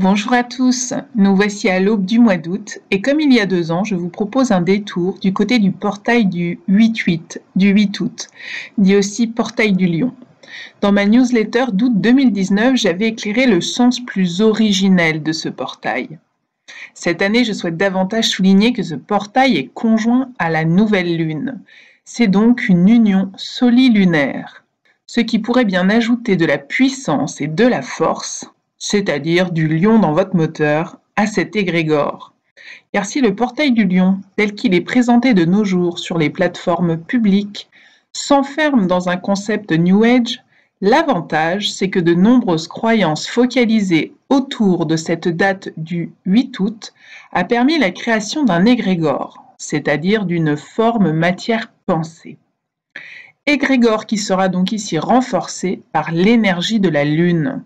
Bonjour à tous, nous voici à l'aube du mois d'août et comme il y a 2 ans, je vous propose un détour du côté du portail du 8-8, du 8 août, dit aussi portail du Lion. Dans ma newsletter d'août 2019, j'avais éclairé le sens plus originel de ce portail. Cette année, je souhaite davantage souligner que ce portail est conjoint à la nouvelle lune. C'est donc une union solilunaire, ce qui pourrait bien ajouter de la puissance et de la force, c'est-à-dire du lion dans votre moteur, à cet égrégore. Car si le portail du lion, tel qu'il est présenté de nos jours sur les plateformes publiques, s'enferme dans un concept New Age, l'avantage, c'est que de nombreuses croyances focalisées autour de cette date du 8 août a permis la création d'un égrégore, c'est-à-dire d'une forme matière pensée. Égrégore qui sera donc ici renforcé par l'énergie de la Lune.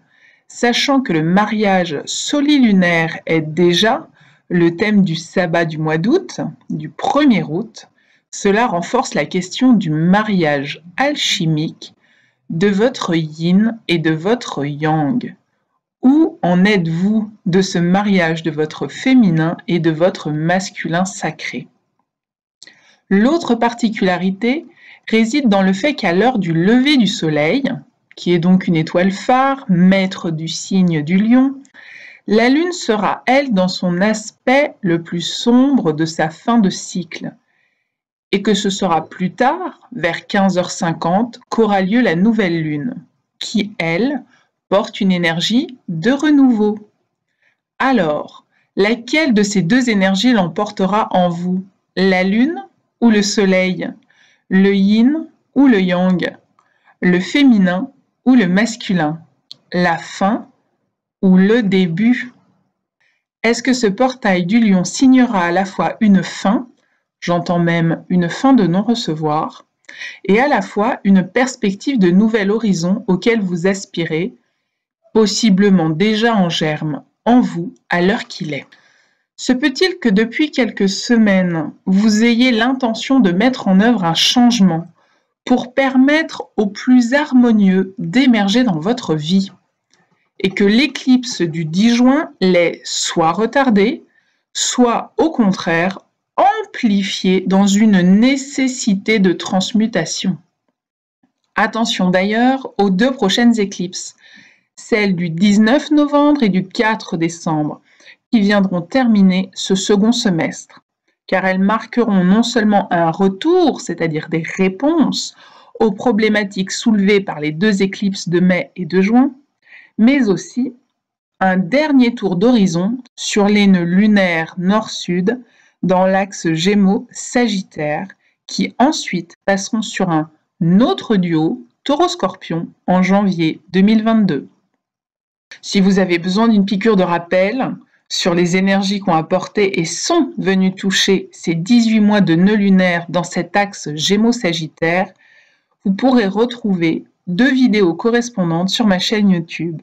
Sachant que le mariage solilunaire est déjà le thème du sabbat du mois d'août, du 1er août, cela renforce la question du mariage alchimique de votre yin et de votre yang. Où en êtes-vous de ce mariage de votre féminin et de votre masculin sacré? L'autre particularité réside dans le fait qu'à l'heure du lever du soleil, qui est donc une étoile phare, maître du signe du lion, la Lune sera, elle, dans son aspect le plus sombre de sa fin de cycle, et que ce sera plus tard, vers 15h50, qu'aura lieu la nouvelle Lune, qui, elle, porte une énergie de renouveau. Alors, laquelle de ces deux énergies l'emportera en vous? La Lune ou le Soleil? Le yin ou le yang? Le féminin ou le masculin? La fin ou le début? Est-ce que ce portail du lion signera à la fois une fin, j'entends même une fin de non-recevoir, et à la fois une perspective de nouvel horizon auquel vous aspirez, possiblement déjà en germe en vous à l'heure qu'il est? Se peut-il que depuis quelques semaines, vous ayez l'intention de mettre en œuvre un changement pour permettre au plus harmonieux d'émerger dans votre vie, et que l'éclipse du 10 juin l'ait soit retardée, soit au contraire amplifiée dans une nécessité de transmutation? Attention d'ailleurs aux 2 prochaines éclipses, celles du 19 novembre et du 4 décembre, qui viendront terminer ce second semestre, car elles marqueront non seulement un retour, c'est-à-dire des réponses aux problématiques soulevées par les 2 éclipses de mai et de juin, mais aussi un dernier tour d'horizon sur les nœuds lunaires nord-sud dans l'axe Gémeaux-Sagittaire, qui ensuite passeront sur un autre duo Taureau-Scorpion en janvier 2022. Si vous avez besoin d'une piqûre de rappel sur les énergies qu'ont apporté et sont venues toucher ces 18 mois de nœuds lunaires dans cet axe Gémeaux-Sagittaire, vous pourrez retrouver 2 vidéos correspondantes sur ma chaîne YouTube.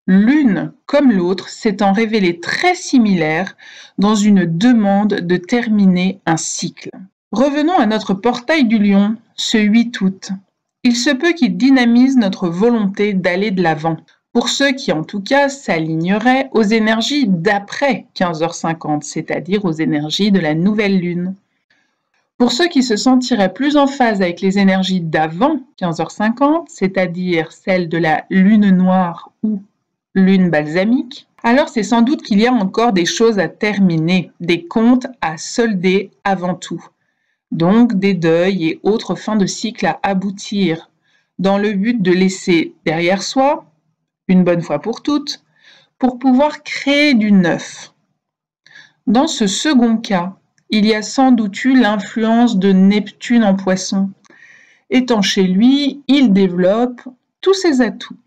L'une comme l'autre s'étant révélée très similaire dans une demande de terminer un cycle. Revenons à notre portail du lion, ce 8 août. Il se peut qu'il dynamise notre volonté d'aller de l'avant, pour ceux qui en tout cas s'aligneraient aux énergies d'après 15h50, c'est-à-dire aux énergies de la nouvelle lune. Pour ceux qui se sentiraient plus en phase avec les énergies d'avant 15h50, c'est-à-dire celles de la lune noire ou lune balsamique, alors c'est sans doute qu'il y a encore des choses à terminer, des comptes à solder avant tout. Donc des deuils et autres fins de cycle à aboutir, dans le but de laisser derrière soi, une bonne fois pour toutes, pour pouvoir créer du neuf. Dans ce second cas, il y a sans doute eu l'influence de Neptune en Poisson. Étant chez lui, il développe tous ses atouts.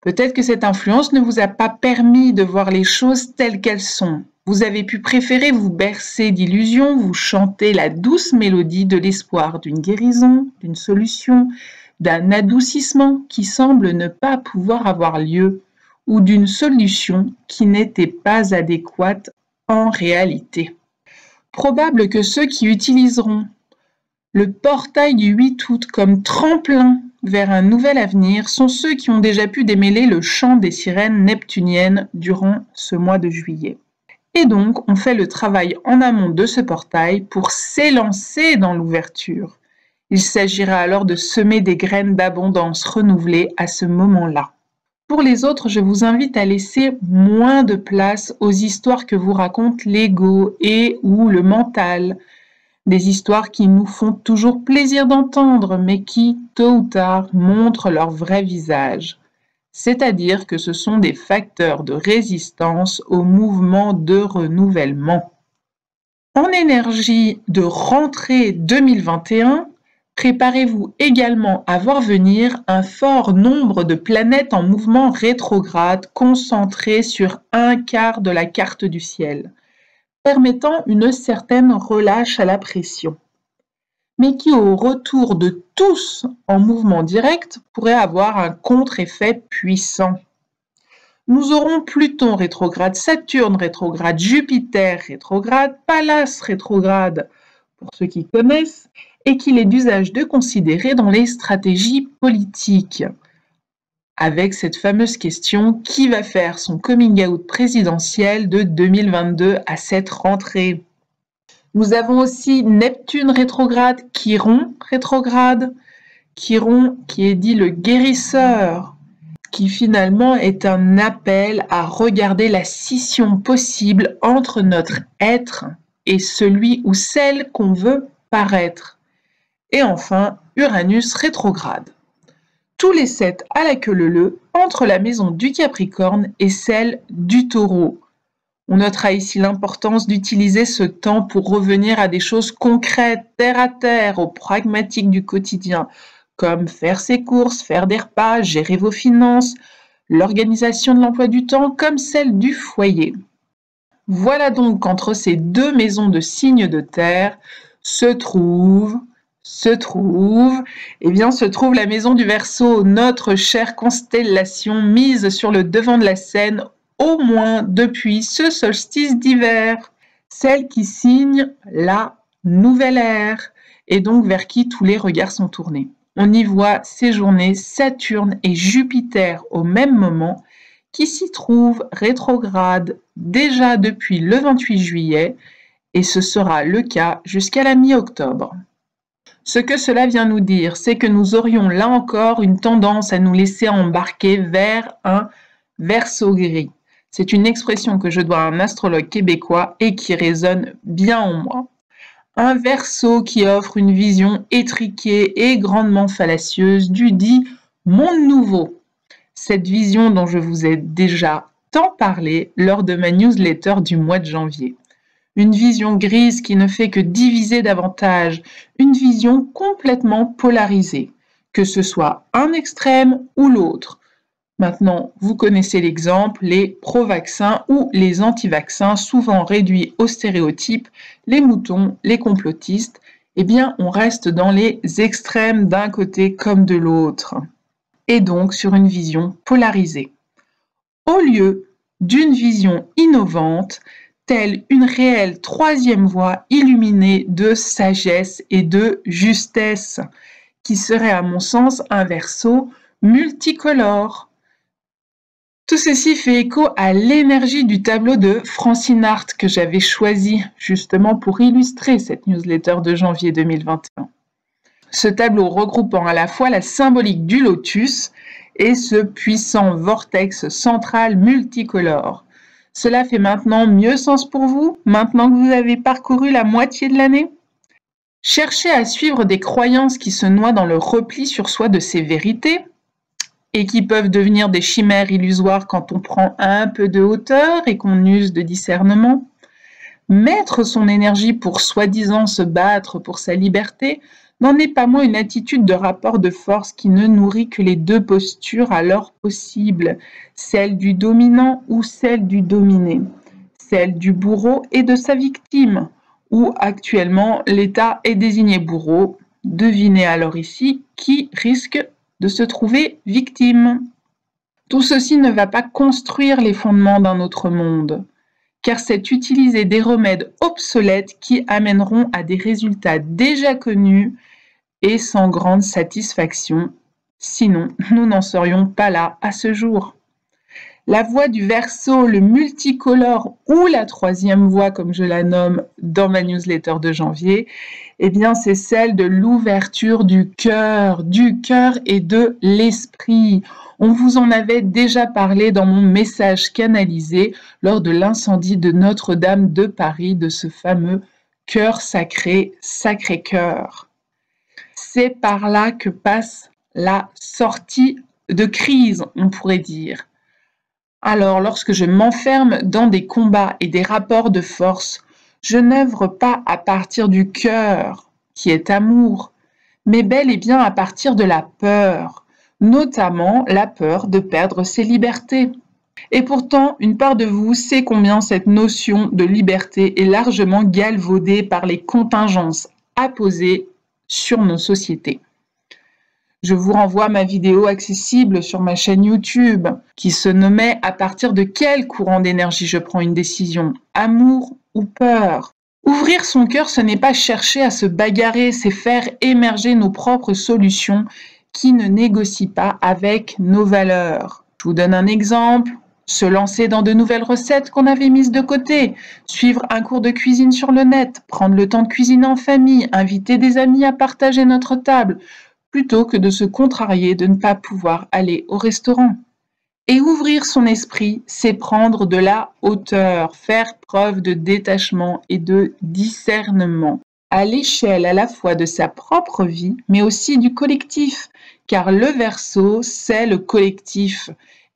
Peut-être que cette influence ne vous a pas permis de voir les choses telles qu'elles sont. Vous avez pu préférer vous bercer d'illusions, vous chanter la douce mélodie de l'espoir d'une guérison, d'une solution, d'un adoucissement qui semble ne pas pouvoir avoir lieu, ou d'une solution qui n'était pas adéquate en réalité. Probable que ceux qui utiliseront le portail du 8 août comme tremplin vers un nouvel avenir sont ceux qui ont déjà pu démêler le chant des sirènes neptuniennes durant ce mois de juillet. Et donc, on fait le travail en amont de ce portail pour s'élancer dans l'ouverture. Il s'agira alors de semer des graines d'abondance renouvelées à ce moment-là. Pour les autres, je vous invite à laisser moins de place aux histoires que vous raconte l'ego et ou le mental. Des histoires qui nous font toujours plaisir d'entendre, mais qui, tôt ou tard, montrent leur vrai visage. C'est-à-dire que ce sont des facteurs de résistance au mouvement de renouvellement. En énergie de rentrée 2021, préparez-vous également à voir venir un fort nombre de planètes en mouvement rétrograde concentrées sur un quart de la carte du ciel, permettant une certaine relâche à la pression, mais qui au retour de tous en mouvement direct pourrait avoir un contre-effet puissant. Nous aurons Pluton rétrograde, Saturne rétrograde, Jupiter rétrograde, Pallas rétrograde, pour ceux qui connaissent, et qu'il est d'usage de considérer dans les stratégies politiques. Avec cette fameuse question, qui va faire son coming out présidentiel de 2022 à cette rentrée? Nous avons aussi Neptune rétrograde, Chiron rétrograde, Chiron qui est dit le guérisseur, qui finalement est un appel à regarder la scission possible entre notre être et celui ou celle qu'on veut paraître. Et enfin, Uranus rétrograde. Tous les 7 à la queue leu entre la maison du Capricorne et celle du Taureau. On notera ici l'importance d'utiliser ce temps pour revenir à des choses concrètes, terre à terre, aux pragmatiques du quotidien, comme faire ses courses, faire des repas, gérer vos finances, l'organisation de l'emploi du temps comme celle du foyer. Voilà donc qu'entre ces deux maisons de signes de terre se trouve la maison du Verseau, notre chère constellation mise sur le devant de la scène au moins depuis ce solstice d'hiver, celle qui signe la nouvelle ère et donc vers qui tous les regards sont tournés. On y voit séjourner Saturne et Jupiter au même moment, qui s'y trouvent rétrogrades déjà depuis le 28 juillet, et ce sera le cas jusqu'à la mi-octobre. Ce que cela vient nous dire, c'est que nous aurions là encore une tendance à nous laisser embarquer vers un Verseau gris. C'est une expression que je dois à un astrologue québécois et qui résonne bien en moi. Un Verseau qui offre une vision étriquée et grandement fallacieuse du dit monde nouveau. Cette vision dont je vous ai déjà tant parlé lors de ma newsletter du mois de janvier. Une vision grise qui ne fait que diviser davantage, une vision complètement polarisée, que ce soit un extrême ou l'autre. Maintenant, vous connaissez l'exemple, les pro-vaccins ou les anti-vaccins, souvent réduits aux stéréotypes, les moutons, les complotistes, eh bien, on reste dans les extrêmes d'un côté comme de l'autre, et donc sur une vision polarisée. Au lieu d'une vision innovante, telle une réelle troisième voie illuminée de sagesse et de justesse, qui serait à mon sens un Verseau multicolore. Tout ceci fait écho à l'énergie du tableau de Francine Hart que j'avais choisi justement pour illustrer cette newsletter de janvier 2021. Ce tableau regroupant à la fois la symbolique du lotus et ce puissant vortex central multicolore. Cela fait maintenant mieux sens pour vous, maintenant que vous avez parcouru la moitié de l'année? Cherchez à suivre des croyances qui se noient dans le repli sur soi de ces vérités et qui peuvent devenir des chimères illusoires quand on prend un peu de hauteur et qu'on use de discernement. Mettre son énergie pour soi-disant se battre pour sa liberté n'en est pas moins une attitude de rapport de force qui ne nourrit que les deux postures alors possibles, celle du dominant ou celle du dominé, celle du bourreau et de sa victime, où actuellement l'État est désigné bourreau. Devinez alors ici qui risque de se trouver victime. Tout ceci ne va pas construire les fondements d'un autre monde, car c'est utiliser des remèdes obsolètes qui amèneront à des résultats déjà connus et sans grande satisfaction, Sinon, nous n'en serions pas là à ce jour. La voie du Verseau, le multicolore ou la troisième voie, comme je la nomme dans ma newsletter de janvier, eh bien, c'est celle de l'ouverture du cœur et de l'esprit. On vous en avait déjà parlé dans mon message canalisé lors de l'incendie de Notre-Dame de Paris, de ce fameux cœur sacré, Sacré-Cœur. C'est par là que passe la sortie de crise, on pourrait dire. Alors, lorsque je m'enferme dans des combats et des rapports de force, je n'œuvre pas à partir du cœur, qui est amour, mais bel et bien à partir de la peur, notamment la peur de perdre ses libertés. Et pourtant, une part de vous sait combien cette notion de liberté est largement galvaudée par les contingences apposées sur nos sociétés. Je vous renvoie à ma vidéo accessible sur ma chaîne YouTube qui se nommait « À partir de quel courant d'énergie je prends une décision, amour ou peur ?» Ouvrir son cœur, ce n'est pas chercher à se bagarrer, c'est faire émerger nos propres solutions qui ne négocient pas avec nos valeurs. Je vous donne un exemple. Se lancer dans de nouvelles recettes qu'on avait mises de côté, suivre un cours de cuisine sur le net, prendre le temps de cuisiner en famille, inviter des amis à partager notre table, plutôt que de se contrarier de ne pas pouvoir aller au restaurant. Et ouvrir son esprit, c'est prendre de la hauteur, faire preuve de détachement et de discernement, à l'échelle à la fois de sa propre vie, mais aussi du collectif, car le Verseau, c'est le collectif,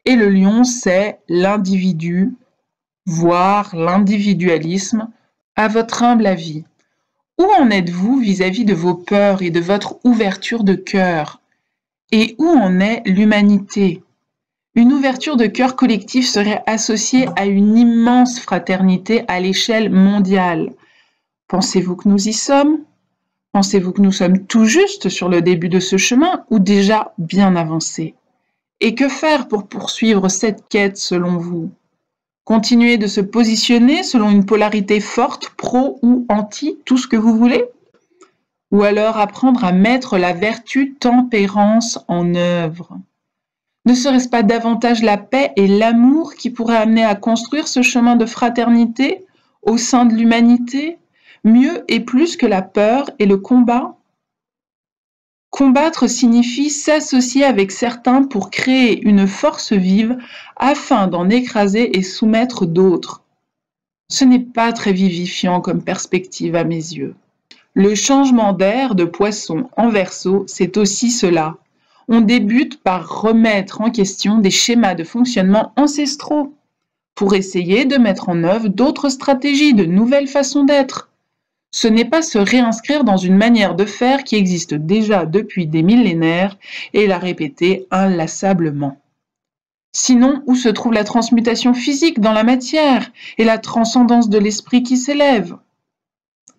et le Lion, c'est l'individu, voire l'individualisme, à votre humble avis. Où en êtes-vous vis-à-vis de vos peurs et de votre ouverture de cœur? Et où en est l'humanité? Une ouverture de cœur collectif serait associée à une immense fraternité à l'échelle mondiale. Pensez-vous que nous y sommes? Pensez-vous que nous sommes tout juste sur le début de ce chemin ou déjà bien avancés? Et que faire pour poursuivre cette quête selon vous? Continuer de se positionner selon une polarité forte, pro ou anti, tout ce que vous voulez? Ou alors apprendre à mettre la vertu tempérance en œuvre? Ne serait-ce pas davantage la paix et l'amour qui pourraient amener à construire ce chemin de fraternité au sein de l'humanité, mieux et plus que la peur et le combat? Combattre signifie s'associer avec certains pour créer une force vive afin d'en écraser et soumettre d'autres. Ce n'est pas très vivifiant comme perspective à mes yeux. Le changement d'air de Poisson en Verseau, c'est aussi cela. On débute par remettre en question des schémas de fonctionnement ancestraux pour essayer de mettre en œuvre d'autres stratégies, de nouvelles façons d'être. Ce n'est pas se réinscrire dans une manière de faire qui existe déjà depuis des millénaires et la répéter inlassablement. Sinon, où se trouve la transmutation physique dans la matière et la transcendance de l'esprit qui s'élève?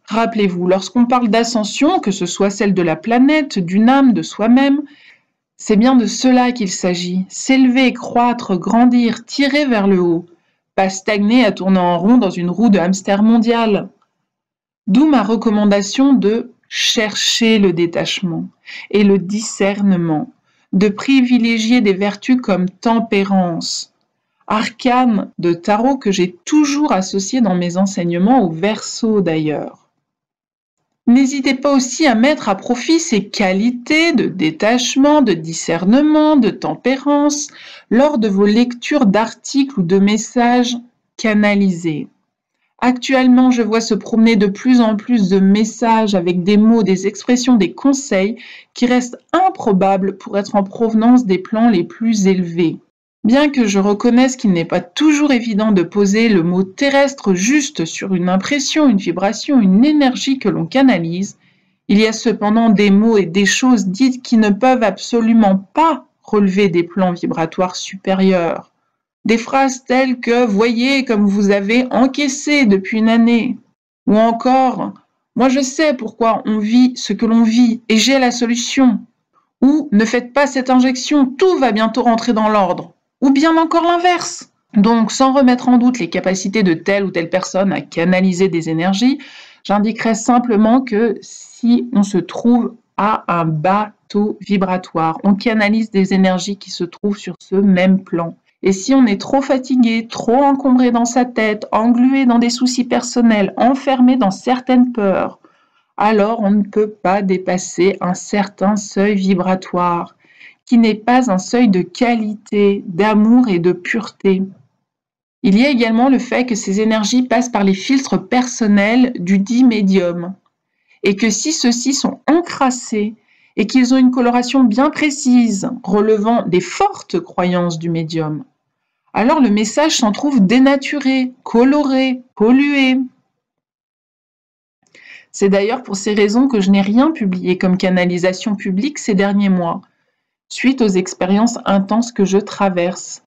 Rappelez-vous, lorsqu'on parle d'ascension, que ce soit celle de la planète, d'une âme, de soi-même, c'est bien de cela qu'il s'agit, s'élever, croître, grandir, tirer vers le haut, pas stagner à tourner en rond dans une roue de hamster mondiale. D'où ma recommandation de chercher le détachement et le discernement, de privilégier des vertus comme tempérance, arcane de tarot que j'ai toujours associé dans mes enseignements au Verseau d'ailleurs. N'hésitez pas aussi à mettre à profit ces qualités de détachement, de discernement, de tempérance lors de vos lectures d'articles ou de messages canalisés. Actuellement, je vois se promener de plus en plus de messages avec des mots, des expressions, des conseils qui restent improbables pour être en provenance des plans les plus élevés. Bien que je reconnaisse qu'il n'est pas toujours évident de poser le mot terrestre juste sur une impression, une vibration, une énergie que l'on canalise, il y a cependant des mots et des choses dites qui ne peuvent absolument pas relever des plans vibratoires supérieurs. Des phrases telles que « voyez comme vous avez encaissé depuis une année » ou encore « moi je sais pourquoi on vit ce que l'on vit et j'ai la solution » ou « ne faites pas cette injection, tout va bientôt rentrer dans l'ordre » ou bien encore l'inverse. Donc sans remettre en doute les capacités de telle ou telle personne à canaliser des énergies, j'indiquerai simplement que si on se trouve a un bas taux vibratoire. On canalise des énergies qui se trouvent sur ce même plan. Et si on est trop fatigué, trop encombré dans sa tête, englué dans des soucis personnels, enfermé dans certaines peurs, alors on ne peut pas dépasser un certain seuil vibratoire, qui n'est pas un seuil de qualité, d'amour et de pureté. Il y a également le fait que ces énergies passent par les filtres personnels du dit médium, et que si ceux-ci sont encrassés et qu'ils ont une coloration bien précise, relevant des fortes croyances du médium, alors le message s'en trouve dénaturé, coloré, pollué. C'est d'ailleurs pour ces raisons que je n'ai rien publié comme canalisation publique ces derniers mois, suite aux expériences intenses que je traverse.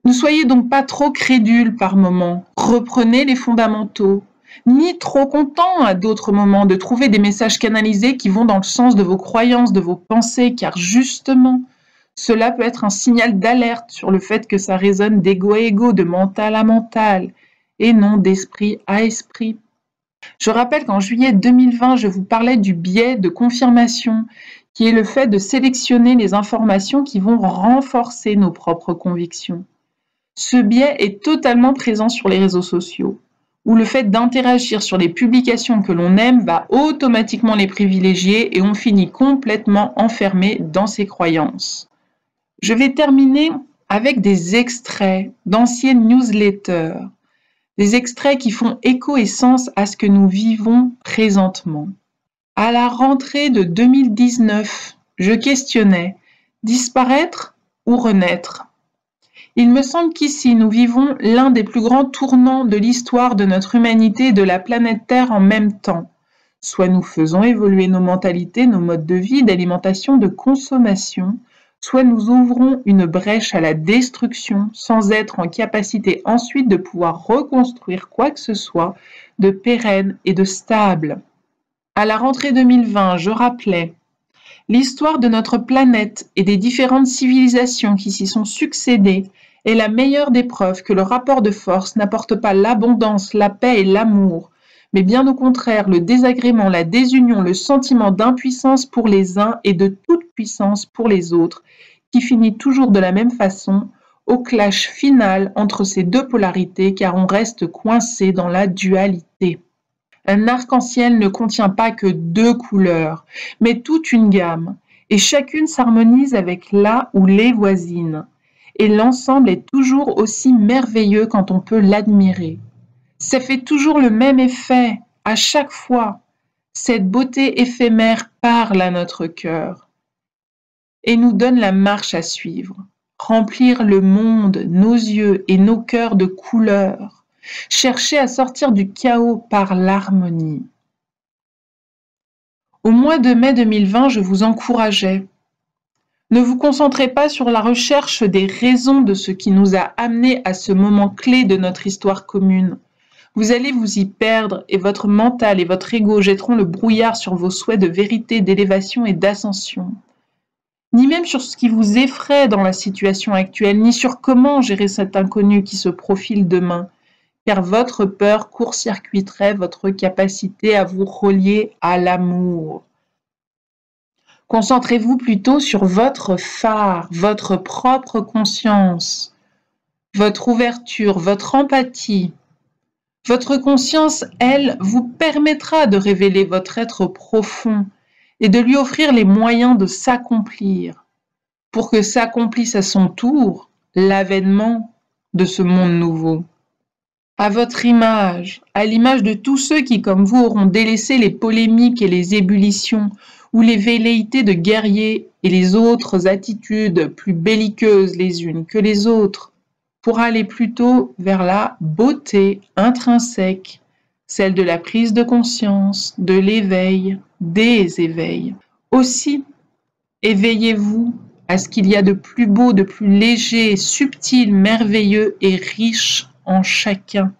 Ne soyez donc pas trop crédules par moments, reprenez les fondamentaux, ni trop contents à d'autres moments de trouver des messages canalisés qui vont dans le sens de vos croyances, de vos pensées, car justement, cela peut être un signal d'alerte sur le fait que ça résonne d'ego à ego, de mental à mental, et non d'esprit à esprit. Je rappelle qu'en juillet 2020, je vous parlais du biais de confirmation, qui est le fait de sélectionner les informations qui vont renforcer nos propres convictions. Ce biais est totalement présent sur les réseaux sociaux, où le fait d'interagir sur les publications que l'on aime va automatiquement les privilégier et on finit complètement enfermé dans ses croyances. Je vais terminer avec des extraits d'anciennes newsletters, des extraits qui font écho et sens à ce que nous vivons présentement. À la rentrée de 2019, je questionnais « disparaître ou renaître ?» Il me semble qu'ici, nous vivons l'un des plus grands tournants de l'histoire de notre humanité et de la planète Terre en même temps. Soit nous faisons évoluer nos mentalités, nos modes de vie, d'alimentation, de consommation, soit nous ouvrons une brèche à la destruction sans être en capacité ensuite de pouvoir reconstruire quoi que ce soit de pérenne et de stable. À la rentrée 2020, je rappelais l'histoire de notre planète et des différentes civilisations qui s'y sont succédées est la meilleure des preuves que le rapport de force n'apporte pas l'abondance, la paix et l'amour, mais bien au contraire le désagrément, la désunion, le sentiment d'impuissance pour les uns et de toute puissance pour les autres, qui finit toujours de la même façon au clash final entre ces deux polarités car on reste coincé dans la dualité. Un arc-en-ciel ne contient pas que deux couleurs, mais toute une gamme, et chacune s'harmonise avec la ou les voisines. Et l'ensemble est toujours aussi merveilleux quand on peut l'admirer. Ça fait toujours le même effet, à chaque fois. Cette beauté éphémère parle à notre cœur et nous donne la marche à suivre. Remplir le monde, nos yeux et nos cœurs de couleurs. Chercher à sortir du chaos par l'harmonie. Au mois de mai 2020, je vous encourageais. Ne vous concentrez pas sur la recherche des raisons de ce qui nous a amenés à ce moment clé de notre histoire commune. Vous allez vous y perdre et votre mental et votre ego jetteront le brouillard sur vos souhaits de vérité, d'élévation et d'ascension. Ni même sur ce qui vous effraie dans la situation actuelle, ni sur comment gérer cet inconnu qui se profile demain, car votre peur court-circuiterait votre capacité à vous relier à l'amour. Concentrez-vous plutôt sur votre phare, votre propre conscience, votre ouverture, votre empathie. Votre conscience, elle, vous permettra de révéler votre être profond et de lui offrir les moyens de s'accomplir, pour que s'accomplisse à son tour l'avènement de ce monde nouveau. À votre image, à l'image de tous ceux qui, comme vous, auront délaissé les polémiques et les ébullitions, ou les velléités de guerriers et les autres attitudes plus belliqueuses les unes que les autres, pour aller plutôt vers la beauté intrinsèque, celle de la prise de conscience, de l'éveil, des éveils. Aussi, éveillez-vous à ce qu'il y a de plus beau, de plus léger, subtil, merveilleux et riche en chacun.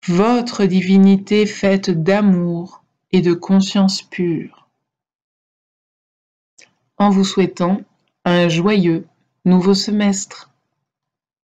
Votre divinité faite d'amour et de conscience pure. En vous souhaitant un joyeux nouveau semestre.